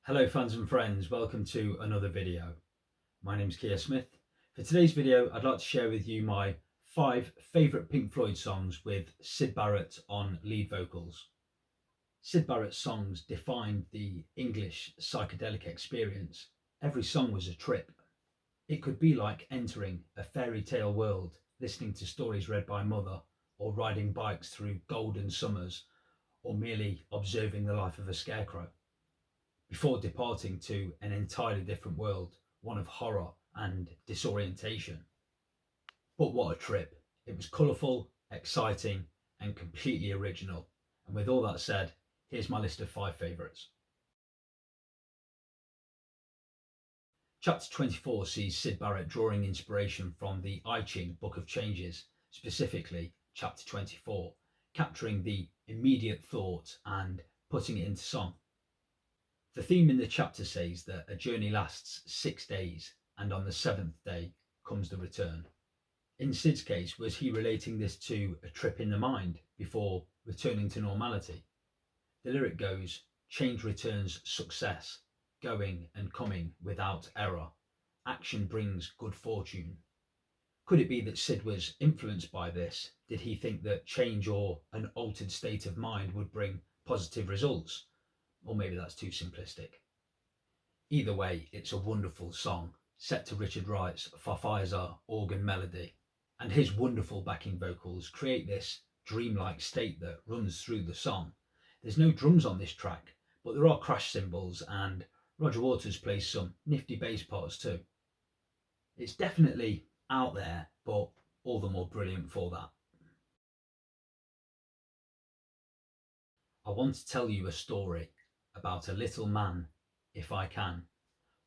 Hello fans and friends, welcome to another video. My name's Keir Smith. For today's video I'd like to share with you my 5 favourite Pink Floyd songs with Syd Barrett on lead vocals. Syd Barrett's songs defined the English psychedelic experience. Every song was a trip. It could be like entering a fairy tale world, listening to stories read by mother, or riding bikes through golden summers, or merely observing the life of a scarecrow, before departing to an entirely different world, one of horror and disorientation. But what a trip. It was colourful, exciting, and completely original. And with all that said, here's my list of 5 favourites. Chapter 24 sees Syd Barrett drawing inspiration from the I Ching Book of Changes, specifically chapter 24, capturing the immediate thought and putting it into song. The theme in the chapter says that a journey lasts 6 days, and on the 7th day comes the return. In Syd's case, was he relating this to a trip in the mind before returning to normality? The lyric goes, "Change returns success, going and coming without error. Action brings good fortune." Could it be that Syd was influenced by this? Did he think that change or an altered state of mind would bring positive results? Or maybe that's too simplistic. Either way, it's a wonderful song, set to Richard Wright's Farfisa organ melody, and his wonderful backing vocals create this dreamlike state that runs through the song. There's no drums on this track, but there are crash cymbals, and Roger Waters plays some nifty bass parts too. It's definitely out there, but all the more brilliant for that. I want to tell you a story about a little man, if I can.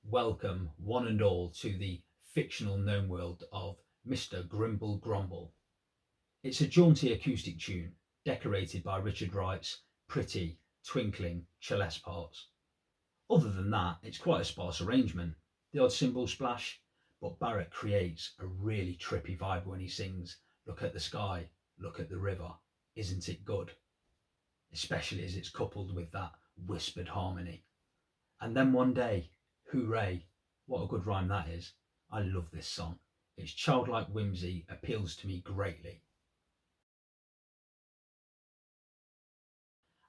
Welcome one and all to the fictional gnome world of Mr. Grimble Grumble. It's a jaunty acoustic tune decorated by Richard Wright's pretty twinkling celeste parts. Other than that, it's quite a sparse arrangement, the odd cymbal splash, but Barrett creates a really trippy vibe when he sings, "Look at the sky, look at the river, isn't it good?" Especially as it's coupled with that whispered harmony. And then one day, hooray, what a good rhyme that is. I love this song. Its childlike whimsy appeals to me greatly.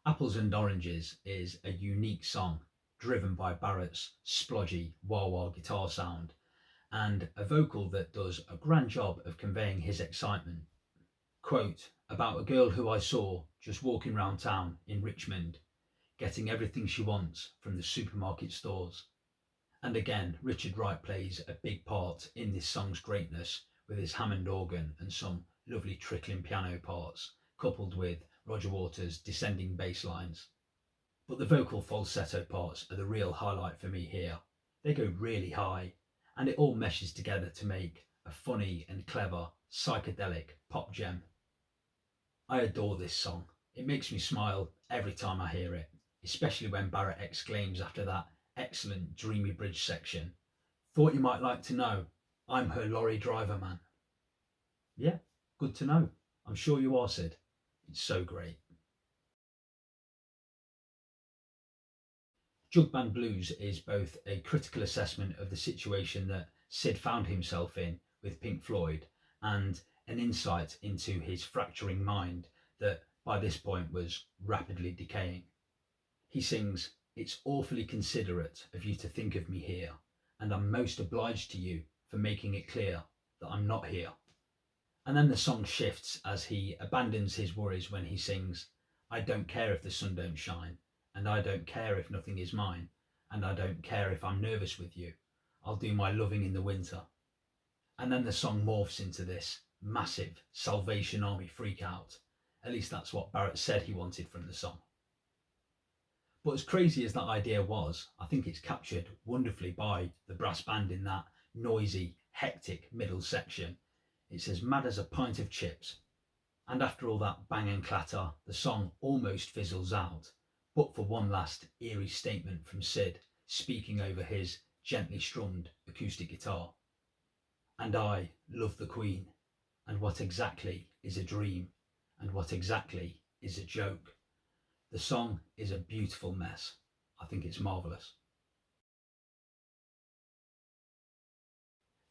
Apples and Oranges is a unique song driven by Barrett's splodgy wah-wah guitar sound and a vocal that does a grand job of conveying his excitement. Quote, "About a girl who I saw just walking round town in Richmond, getting everything she wants from the supermarket stores." And again, Richard Wright plays a big part in this song's greatness with his Hammond organ and some lovely trickling piano parts, coupled with Roger Waters' descending bass lines. But the vocal falsetto parts are the real highlight for me here. They go really high, and it all meshes together to make a funny and clever psychedelic pop gem. I adore this song. It makes me smile every time I hear it, especially when Barrett exclaims after that excellent dreamy bridge section, "Thought you might like to know, I'm her lorry driver, man." Yeah, good to know. I'm sure you are, Syd. It's so great. Jug Band Blues is both a critical assessment of the situation that Syd found himself in with Pink Floyd and an insight into his fracturing mind that by this point was rapidly decaying. He sings, "It's awfully considerate of you to think of me here, and I'm most obliged to you for making it clear that I'm not here." And then the song shifts as he abandons his worries when he sings, "I don't care if the sun don't shine, and I don't care if nothing is mine, and I don't care if I'm nervous with you. I'll do my loving in the winter." And then the song morphs into this massive Salvation Army freakout. At least that's what Barrett said he wanted from the song. But as crazy as that idea was, I think it's captured wonderfully by the brass band in that noisy, hectic middle section. It's as mad as a pint of chips. And after all that bang and clatter, the song almost fizzles out, but for one last eerie statement from Syd, speaking over his gently strummed acoustic guitar. "And I love the Queen, and what exactly is a dream, and what exactly is a joke." The song is a beautiful mess. I think it's marvellous.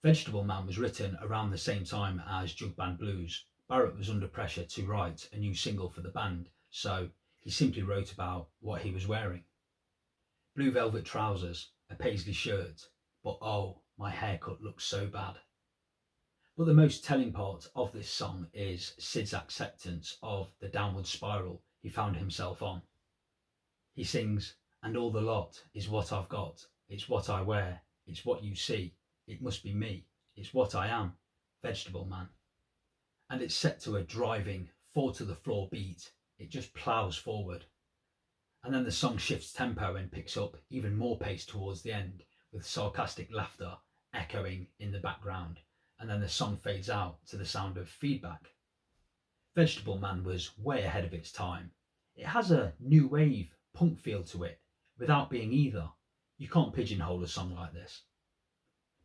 Vegetable Man was written around the same time as Jug Band Blues. Barrett was under pressure to write a new single for the band, so he simply wrote about what he was wearing. Blue velvet trousers, a paisley shirt, but oh, my haircut looks so bad. But the most telling part of this song is Syd's acceptance of the downward spiral he found himself on. He sings, "And all the lot is what I've got, it's what I wear, it's what you see, it must be me, it's what I am, Vegetable Man." And it's set to a driving, fall to the floor beat. It just ploughs forward. And then the song shifts tempo and picks up even more pace towards the end, with sarcastic laughter echoing in the background. And then the song fades out to the sound of feedback. Vegetable Man was way ahead of its time. It has a new wave punk feel to it, without being either. You can't pigeonhole a song like this.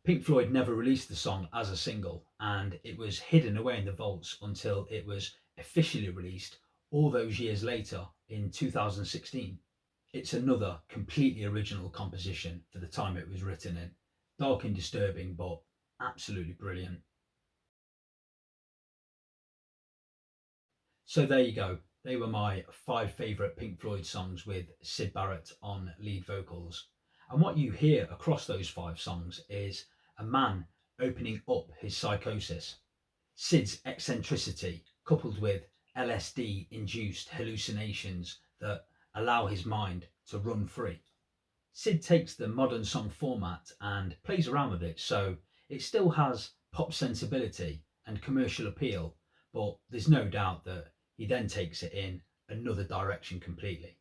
Pink Floyd never released the song as a single, and it was hidden away in the vaults until it was officially released all those years later in 2016. It's another completely original composition for the time it was written in. Dark and disturbing, but absolutely brilliant. So there you go. They were my 5 favourite Pink Floyd songs with Syd Barrett on lead vocals. And what you hear across those 5 songs is a man opening up his psychosis. Syd's eccentricity, coupled with LSD-induced hallucinations that allow his mind to run free. Syd takes the modern song format and plays around with it, so it still has pop sensibility and commercial appeal, but there's no doubt that he then takes it in another direction completely.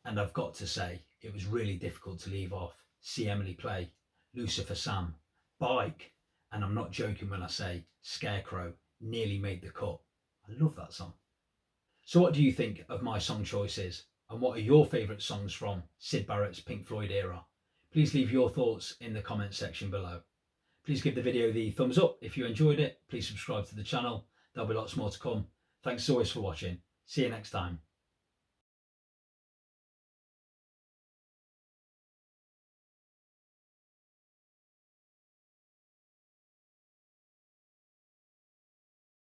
And I've got to say, it was really difficult to leave off See Emily Play, Lucifer Sam, Bike, and I'm not joking when I say Scarecrow nearly made the cut. I love that song. So what do you think of my song choices? And what are your favourite songs from Syd Barrett's Pink Floyd era? Please leave your thoughts in the comments section below. Please give the video the thumbs up if you enjoyed it. Please subscribe to the channel. There'll be lots more to come. Thanks as always for watching. See you next time.